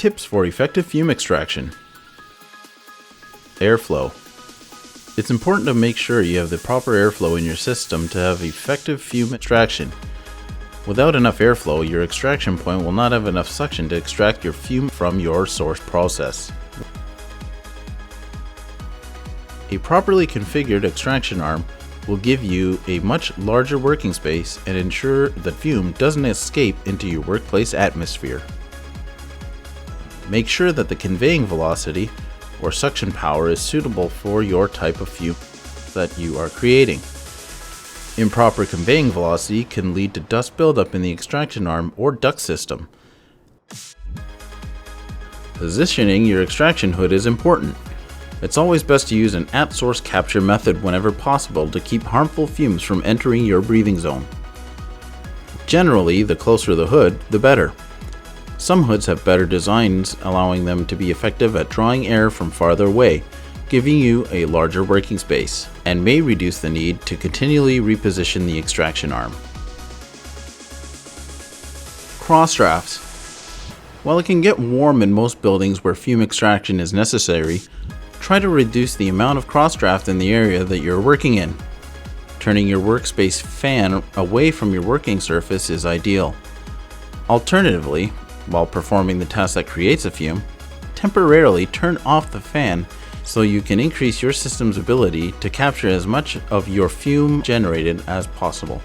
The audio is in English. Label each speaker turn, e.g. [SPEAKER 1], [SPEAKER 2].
[SPEAKER 1] Tips for effective fume extraction. Airflow. It's important to make sure you have the proper airflow in your system to have effective fume extraction. Without enough airflow, your extraction point will not have enough suction to extract your fume from your source process. A properly configured extraction arm will give you a much larger working space and ensure that fume doesn't escape into your workplace atmosphere. Make sure that the conveying velocity or suction power is suitable for your type of fume that you are creating. Improper conveying velocity can lead to dust buildup in the extraction arm or duct system. Positioning your extraction hood is important. It's always best to use an at-source capture method whenever possible to keep harmful fumes from entering your breathing zone. Generally, the closer the hood, the better. Some hoods have better designs, allowing them to be effective at drawing air from farther away, giving you a larger working space, and may reduce the need to continually reposition the extraction arm. Cross drafts. While it can get warm in most buildings where fume extraction is necessary, try to reduce the amount of cross draft in the area that you're working in. Turning your workspace fan away from your working surface is ideal. Alternatively, while performing the task that creates a fume, temporarily turn off the fan so you can increase your system's ability to capture as much of your fume generated as possible.